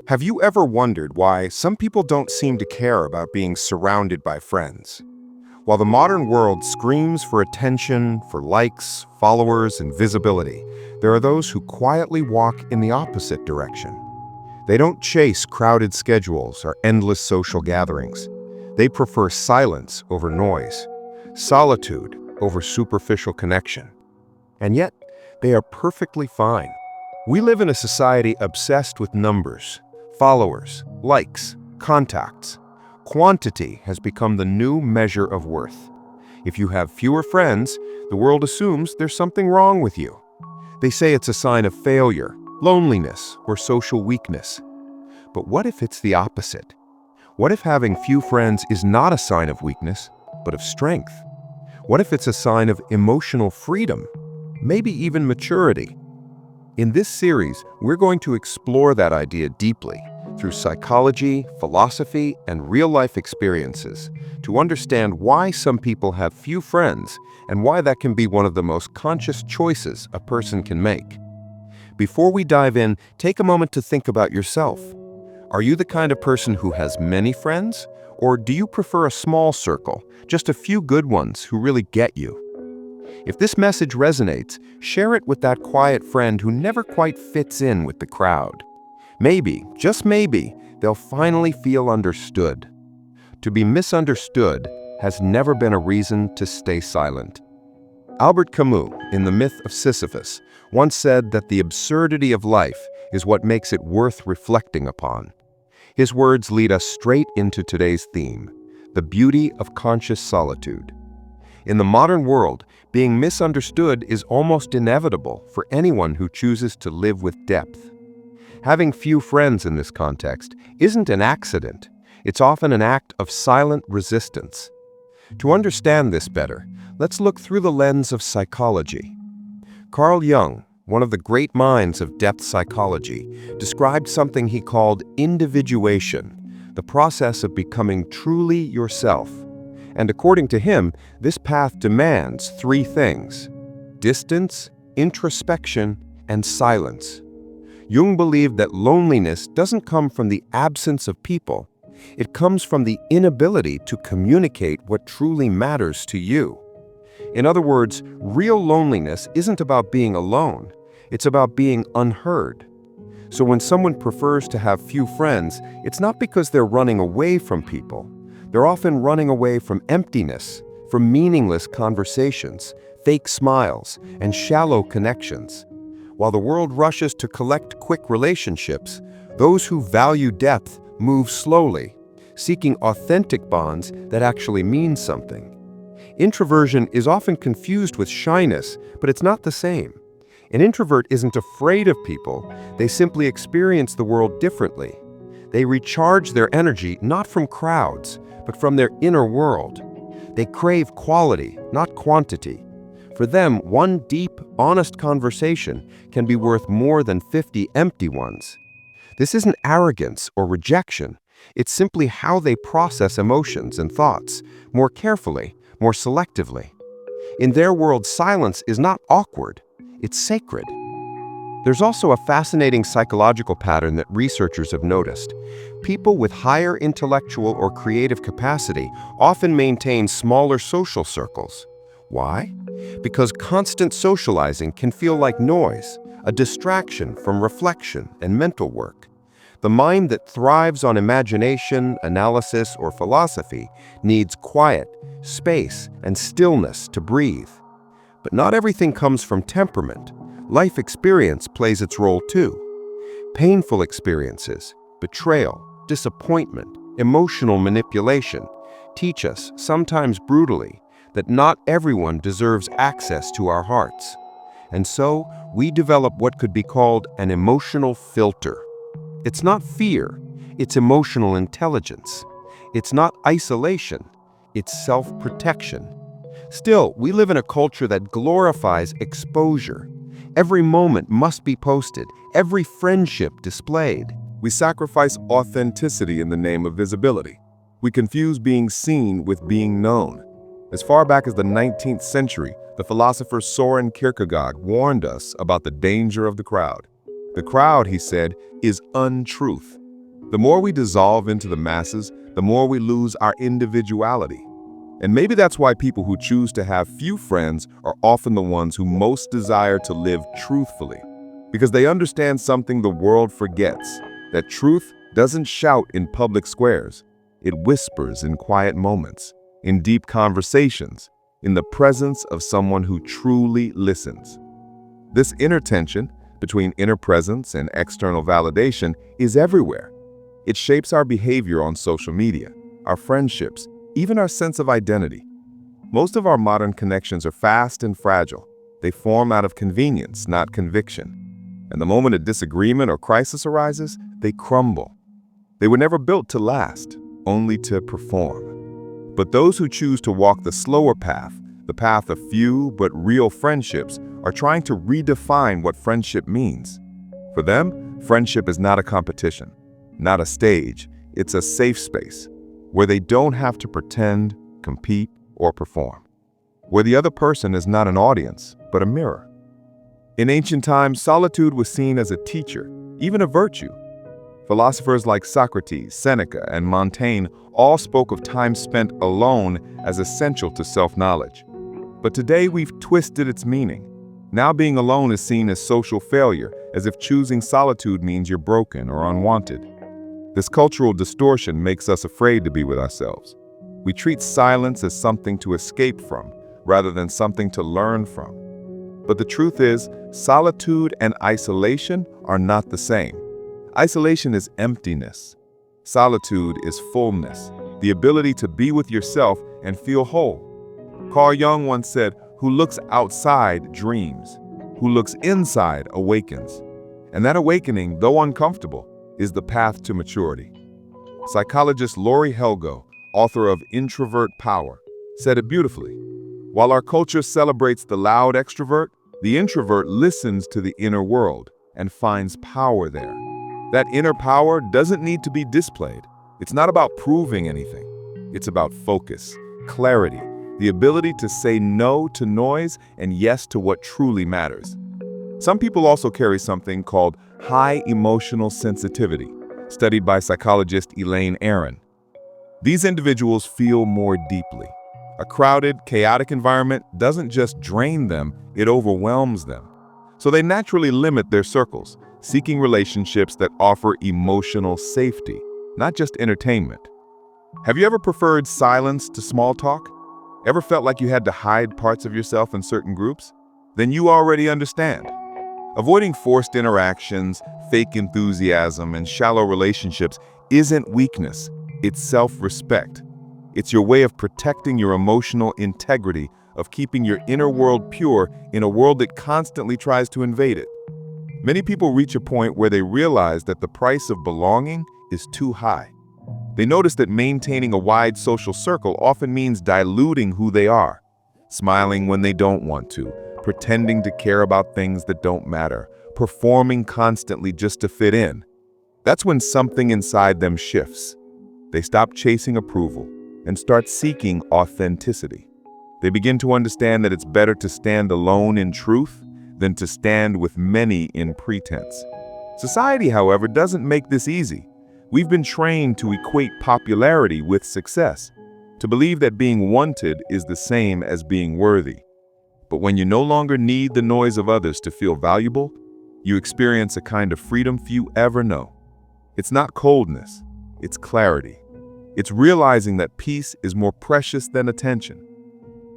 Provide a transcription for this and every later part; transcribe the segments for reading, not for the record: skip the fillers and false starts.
Have you ever wondered why some people don't seem to care about being surrounded by friends? While the modern world screams for attention, for likes, followers, and visibility, there are those who quietly walk in the opposite direction. They don't chase crowded schedules or endless social gatherings. They prefer silence over noise, solitude over superficial connection. And yet, they are perfectly fine. We live in a society obsessed with numbers, followers, likes, contacts. Quantity has become the new measure of worth. If you have fewer friends, the world assumes there's something wrong with you. They say it's a sign of failure, loneliness, or social weakness. But what if it's the opposite? What if having few friends is not a sign of weakness, but of strength? What if it's a sign of emotional freedom, maybe even maturity? In this series, we're going to explore that idea deeply through psychology, philosophy, and real-life experiences to understand why some people have few friends and why that can be one of the most conscious choices a person can make. Before we dive in, take a moment to think about yourself. Are you the kind of person who has many friends? Or do you prefer a small circle, just a few good ones who really get you? If this message resonates, share it with that quiet friend who never quite fits in with the crowd. Maybe, just maybe, they'll finally feel understood. To be misunderstood has never been a reason to stay silent. Albert Camus, in The Myth of Sisyphus, once said that the absurdity of life is what makes it worth reflecting upon. His words lead us straight into today's theme, the beauty of conscious solitude. In the modern world, being misunderstood is almost inevitable for anyone who chooses to live with depth. Having few friends in this context isn't an accident. It's often an act of silent resistance. To understand this better, let's look through the lens of psychology. Carl Jung, one of the great minds of depth psychology, described something he called individuation, the process of becoming truly yourself. And according to him, this path demands three things: distance, introspection, and silence. Jung believed that loneliness doesn't come from the absence of people. It comes from the inability to communicate what truly matters to you. In other words, real loneliness isn't about being alone. It's about being unheard. So when someone prefers to have few friends, it's not because they're running away from people. They're often running away from emptiness, from meaningless conversations, fake smiles, and shallow connections. While the world rushes to collect quick relationships, those who value depth move slowly, seeking authentic bonds that actually mean something. Introversion is often confused with shyness, but it's not the same. An introvert isn't afraid of people, they simply experience the world differently. They recharge their energy not from crowds, but from their inner world. They crave quality, not quantity. For them, one deep, honest conversation can be worth more than 50 empty ones. This isn't arrogance or rejection. It's simply how they process emotions and thoughts, more carefully, more selectively. In their world, silence is not awkward, it's sacred. There's also a fascinating psychological pattern that researchers have noticed. People with higher intellectual or creative capacity often maintain smaller social circles. Why? Because constant socializing can feel like noise, a distraction from reflection and mental work. The mind that thrives on imagination, analysis, or philosophy needs quiet, space, and stillness to breathe. But not everything comes from temperament. Life experience plays its role too. Painful experiences, betrayal, disappointment, emotional manipulation teach us, sometimes brutally, that not everyone deserves access to our hearts. And so, we develop what could be called an emotional filter. It's not fear, it's emotional intelligence. It's not isolation, it's self-protection. Still, we live in a culture that glorifies exposure. Every moment must be posted, every friendship displayed. We sacrifice authenticity in the name of visibility. We confuse being seen with being known. As far back as the 19th century, the philosopher Soren Kierkegaard warned us about the danger of the crowd. The crowd, he said, is untruth. The more we dissolve into the masses, the more we lose our individuality. And maybe that's why people who choose to have few friends are often the ones who most desire to live truthfully. Because they understand something the world forgets, that truth doesn't shout in public squares. It whispers in quiet moments, in deep conversations, in the presence of someone who truly listens. This inner tension between inner presence and external validation is everywhere. It shapes our behavior on social media, our friendships, even our sense of identity. Most of our modern connections are fast and fragile. They form out of convenience, not conviction. And the moment a disagreement or crisis arises, they crumble. They were never built to last, only to perform. But those who choose to walk the slower path, the path of few but real friendships, are trying to redefine what friendship means. For them, friendship is not a competition, not a stage. It's a safe space where they don't have to pretend, compete, or perform. Where the other person is not an audience, but a mirror. In ancient times, solitude was seen as a teacher, even a virtue. Philosophers like Socrates, Seneca, and Montaigne all spoke of time spent alone as essential to self-knowledge. But today we've twisted its meaning. Now being alone is seen as social failure, as if choosing solitude means you're broken or unwanted. This cultural distortion makes us afraid to be with ourselves. We treat silence as something to escape from, rather than something to learn from. But the truth is, solitude and isolation are not the same. Isolation is emptiness. Solitude is fullness, the ability to be with yourself and feel whole. Carl Jung once said, "Who looks outside dreams. Who looks inside awakens." And that awakening, though uncomfortable, is the path to maturity. Psychologist Lori Helgo, author of Introvert Power, said it beautifully. While our culture celebrates the loud extrovert, the introvert listens to the inner world and finds power there. That inner power doesn't need to be displayed. It's not about proving anything. It's about focus, clarity, the ability to say no to noise and yes to what truly matters. Some people also carry something called high emotional sensitivity, studied by psychologist Elaine Aron. These individuals feel more deeply. A crowded, chaotic environment doesn't just drain them, it overwhelms them. So they naturally limit their circles, seeking relationships that offer emotional safety, not just entertainment. Have you ever preferred silence to small talk? Ever felt like you had to hide parts of yourself in certain groups? Then you already understand. Avoiding forced interactions, fake enthusiasm, and shallow relationships isn't weakness, it's self-respect. It's your way of protecting your emotional integrity, of keeping your inner world pure in a world that constantly tries to invade it. Many people reach a point where they realize that the price of belonging is too high. They notice that maintaining a wide social circle often means diluting who they are, smiling when they don't want to, pretending to care about things that don't matter, performing constantly just to fit in. That's when something inside them shifts. They stop chasing approval and start seeking authenticity. They begin to understand that it's better to stand alone in truth than to stand with many in pretense. Society, however, doesn't make this easy. We've been trained to equate popularity with success, to believe that being wanted is the same as being worthy. But when you no longer need the noise of others to feel valuable, you experience a kind of freedom few ever know. It's not coldness, it's clarity. It's realizing that peace is more precious than attention.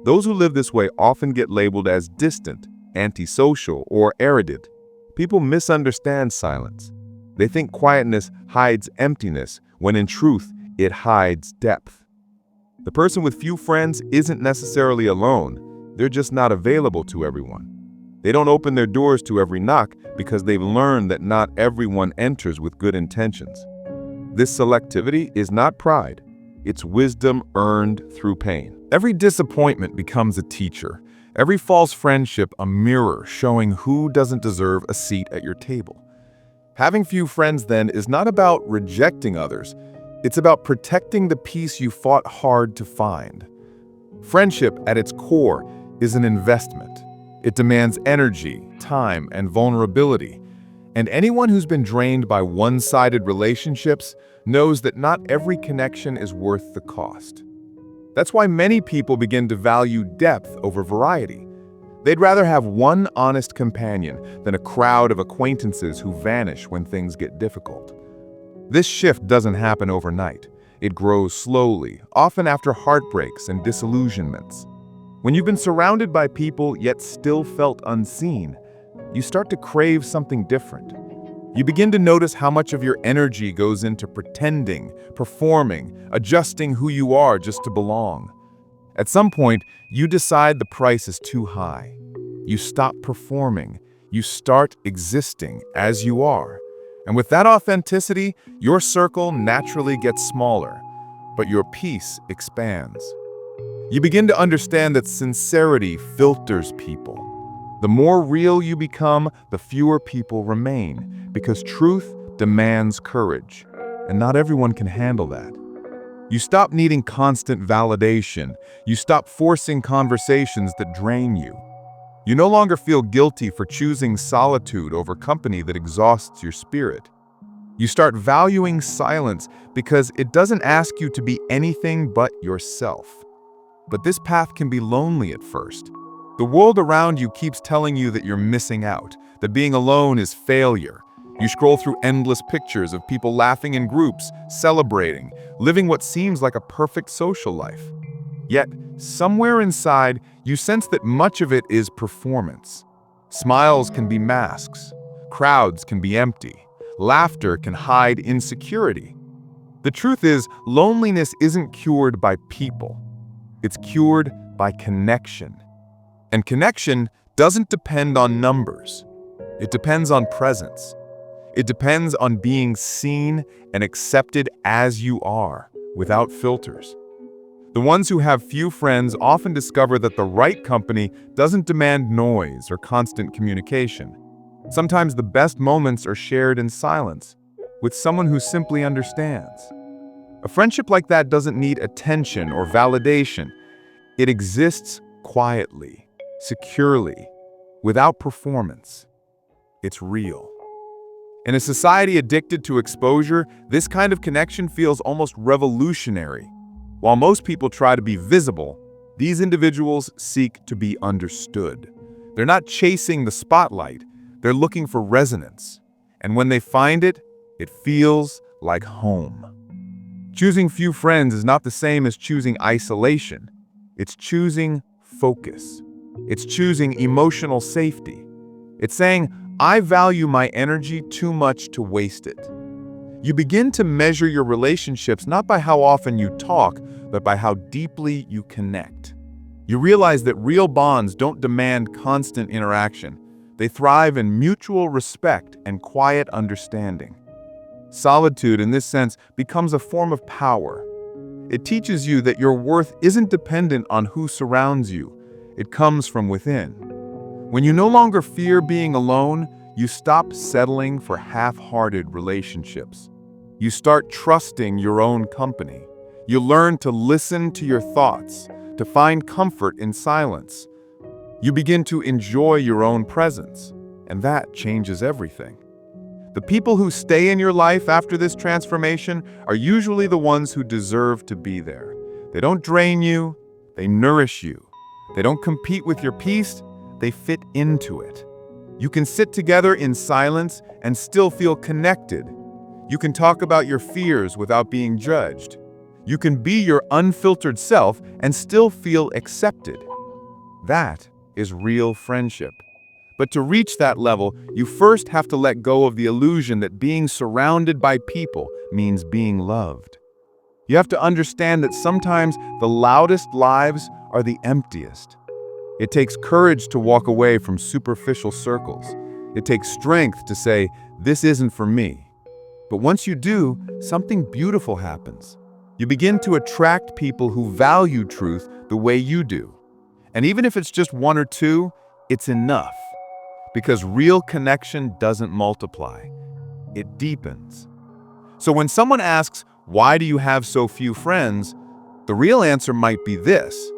Those who live this way often get labeled as distant, antisocial, or erudite. People misunderstand silence. They think quietness hides emptiness, when in truth, it hides depth. The person with few friends isn't necessarily alone, they're just not available to everyone. They don't open their doors to every knock because they've learned that not everyone enters with good intentions. This selectivity is not pride, it's wisdom earned through pain. Every disappointment becomes a teacher. Every false friendship a mirror showing who doesn't deserve a seat at your table. Having few friends then is not about rejecting others. It's about protecting the peace you fought hard to find. Friendship at its core is an investment. It demands energy, time, and vulnerability. And anyone who's been drained by one-sided relationships knows that not every connection is worth the cost. That's why many people begin to value depth over variety. They'd rather have one honest companion than a crowd of acquaintances who vanish when things get difficult. This shift doesn't happen overnight. It grows slowly, often after heartbreaks and disillusionments. When you've been surrounded by people yet still felt unseen, you start to crave something different. You begin to notice how much of your energy goes into pretending, performing, adjusting who you are just to belong. At some point, you decide the price is too high. You stop performing. You start existing as you are. And with that authenticity, your circle naturally gets smaller, but your peace expands. You begin to understand that sincerity filters people. The more real you become, the fewer people remain, because truth demands courage, and not everyone can handle that. You stop needing constant validation. You stop forcing conversations that drain you. You no longer feel guilty for choosing solitude over company that exhausts your spirit. You start valuing silence because it doesn't ask you to be anything but yourself. But this path can be lonely at first. The world around you keeps telling you that you're missing out, that being alone is failure. You scroll through endless pictures of people laughing in groups, celebrating, living what seems like a perfect social life. Yet, somewhere inside, you sense that much of it is performance. Smiles can be masks. Crowds can be empty. Laughter can hide insecurity. The truth is, loneliness isn't cured by people. It's cured by connection. And connection doesn't depend on numbers. It depends on presence. It depends on being seen and accepted as you are, without filters. The ones who have few friends often discover that the right company doesn't demand noise or constant communication. Sometimes the best moments are shared in silence, with someone who simply understands. A friendship like that doesn't need attention or validation. It exists quietly, securely, without performance. It's real. In a society addicted to exposure, this kind of connection feels almost revolutionary. While most people try to be visible, these individuals seek to be understood. They're not chasing the spotlight, they're looking for resonance. And when they find it, it feels like home. Choosing few friends is not the same as choosing isolation. It's choosing focus. It's choosing emotional safety. It's saying, I value my energy too much to waste it. You begin to measure your relationships not by how often you talk, but by how deeply you connect. You realize that real bonds don't demand constant interaction. They thrive in mutual respect and quiet understanding. Solitude, in this sense, becomes a form of power. It teaches you that your worth isn't dependent on who surrounds you. It comes from within. When you no longer fear being alone, you stop settling for half-hearted relationships. You start trusting your own company. You learn to listen to your thoughts, to find comfort in silence. You begin to enjoy your own presence, and that changes everything. The people who stay in your life after this transformation are usually the ones who deserve to be there. They don't drain you, they nourish you. They don't compete with your peace, they fit into it. You can sit together in silence and still feel connected. You can talk about your fears without being judged. You can be your unfiltered self and still feel accepted. That is real friendship. But to reach that level, you first have to let go of the illusion that being surrounded by people means being loved. You have to understand that sometimes the loudest lives are the emptiest. It takes courage to walk away from superficial circles. It takes strength to say, this isn't for me. But once you do, something beautiful happens. You begin to attract people who value truth the way you do. And even if it's just one or two, it's enough. Because real connection doesn't multiply, it deepens. So when someone asks, why do you have so few friends? The real answer might be this: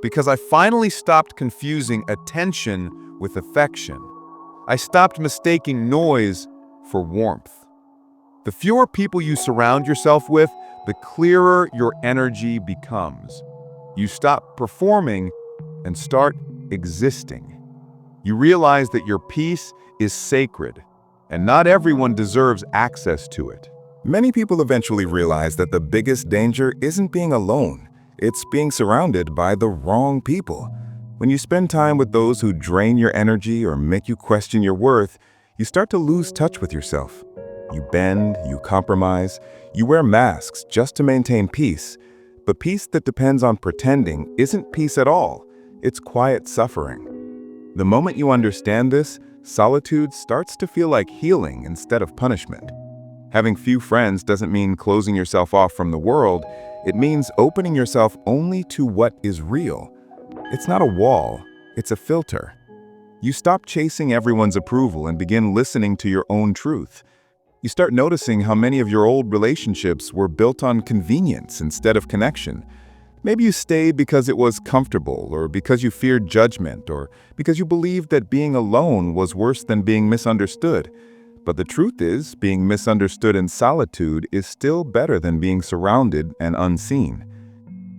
because I finally stopped confusing attention with affection. I stopped mistaking noise for warmth. The fewer people you surround yourself with, the clearer your energy becomes. You stop performing and start existing. You realize that your peace is sacred, and not everyone deserves access to it. Many people eventually realize that the biggest danger isn't being alone, it's being surrounded by the wrong people. When you spend time with those who drain your energy or make you question your worth, you start to lose touch with yourself. You bend, you compromise, you wear masks just to maintain peace. But peace that depends on pretending isn't peace at all. It's quiet suffering. The moment you understand this, solitude starts to feel like healing instead of punishment. Having few friends doesn't mean closing yourself off from the world. It means opening yourself only to what is real. It's not a wall, it's a filter. You stop chasing everyone's approval and begin listening to your own truth. You start noticing how many of your old relationships were built on convenience instead of connection. Maybe you stayed because it was comfortable, or because you feared judgment, or because you believed that being alone was worse than being misunderstood. But the truth is, being misunderstood in solitude is still better than being surrounded and unseen.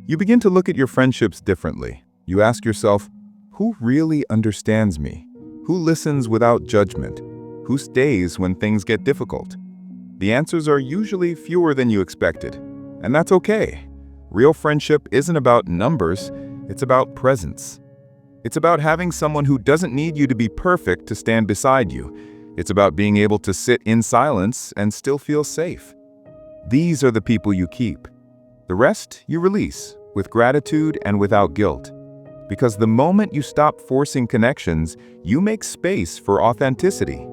You begin to look at your friendships differently. You ask yourself, who really understands me? Who listens without judgment? Who stays when things get difficult? The answers are usually fewer than you expected, and that's okay. Real friendship isn't about numbers, it's about presence. It's about having someone who doesn't need you to be perfect to stand beside you. It's about being able to sit in silence and still feel safe. These are the people you keep. The rest you release, with gratitude and without guilt. Because the moment you stop forcing connections, you make space for authenticity.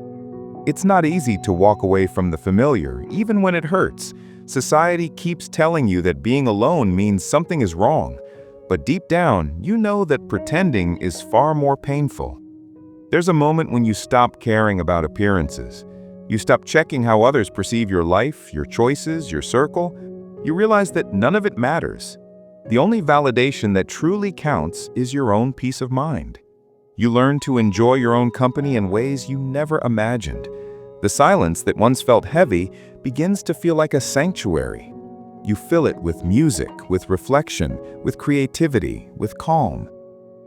It's not easy to walk away from the familiar, even when it hurts. Society keeps telling you that being alone means something is wrong. But deep down, you know that pretending is far more painful. There's a moment when you stop caring about appearances. You stop checking how others perceive your life, your choices, your circle. You realize that none of it matters. The only validation that truly counts is your own peace of mind. You learn to enjoy your own company in ways you never imagined. The silence that once felt heavy begins to feel like a sanctuary. You fill it with music, with reflection, with creativity, with calm.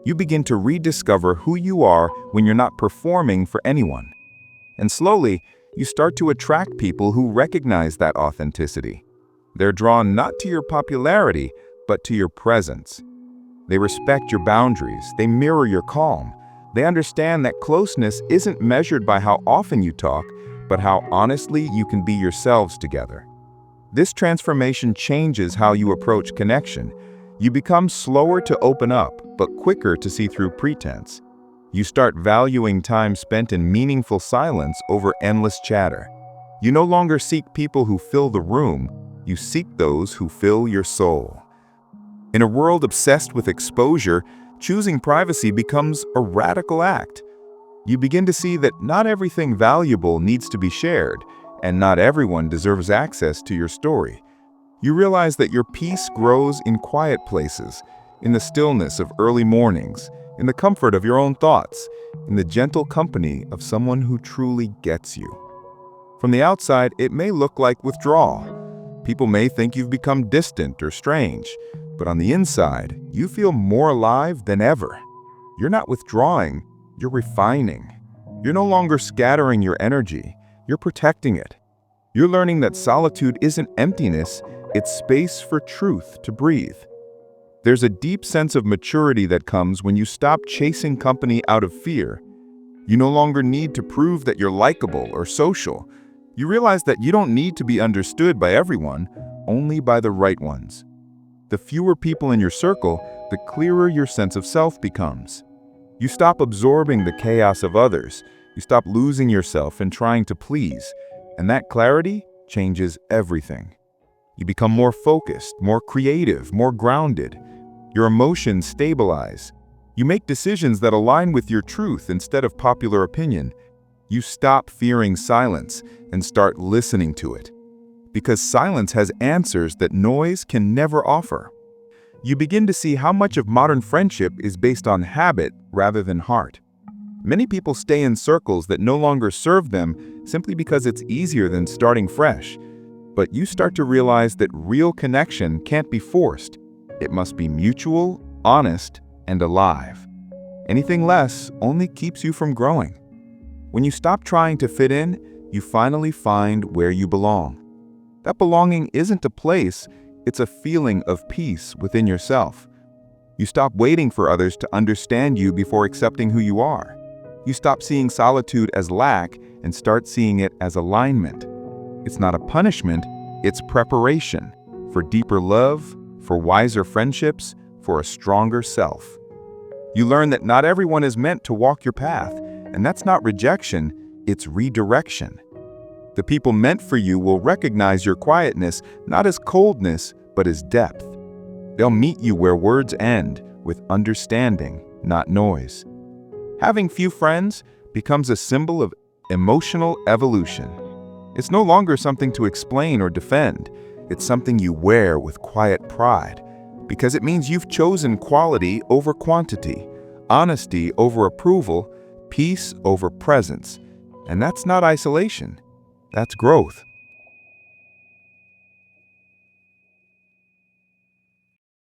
You begin to rediscover who you are when you're not performing for anyone. And slowly, you start to attract people who recognize that authenticity. They're drawn not to your popularity, but to your presence. They respect your boundaries, they mirror your calm. They understand that closeness isn't measured by how often you talk, but how honestly you can be yourselves together. This transformation changes how you approach connection. You become slower to open up, but quicker to see through pretense. You start valuing time spent in meaningful silence over endless chatter. You no longer seek people who fill the room, you seek those who fill your soul. In a world obsessed with exposure, choosing privacy becomes a radical act. You begin to see that not everything valuable needs to be shared, and not everyone deserves access to your story. You realize that your peace grows in quiet places, in the stillness of early mornings, in the comfort of your own thoughts, in the gentle company of someone who truly gets you. From the outside, it may look like withdrawal. People may think you've become distant or strange, but on the inside, you feel more alive than ever. You're not withdrawing, you're refining. You're no longer scattering your energy, you're protecting it. You're learning that solitude isn't emptiness, it's space for truth to breathe. There's a deep sense of maturity that comes when you stop chasing company out of fear. You no longer need to prove that you're likable or social. You realize that you don't need to be understood by everyone, only by the right ones. The fewer people in your circle, the clearer your sense of self becomes. You stop absorbing the chaos of others. You stop losing yourself and trying to please. And that clarity changes everything. You become more focused, more creative, more grounded. Your emotions stabilize. You make decisions that align with your truth instead of popular opinion. You stop fearing silence and start listening to it. Because silence has answers that noise can never offer. You begin to see how much of modern friendship is based on habit rather than heart. Many people stay in circles that no longer serve them simply because it's easier than starting fresh. But you start to realize that real connection can't be forced. It must be mutual, honest, and alive. Anything less only keeps you from growing. When you stop trying to fit in, you finally find where you belong. That belonging isn't a place, it's a feeling of peace within yourself. You stop waiting for others to understand you before accepting who you are. You stop seeing solitude as lack and start seeing it as alignment. It's not a punishment, it's preparation for deeper love, for wiser friendships, for a stronger self. You learn that not everyone is meant to walk your path, and that's not rejection, it's redirection. The people meant for you will recognize your quietness not as coldness, but as depth. They'll meet you where words end, with understanding, not noise. Having few friends becomes a symbol of emotional evolution. It's no longer something to explain or defend. It's something you wear with quiet pride, because it means you've chosen quality over quantity, honesty over approval, peace over presence. And that's not isolation. That's growth.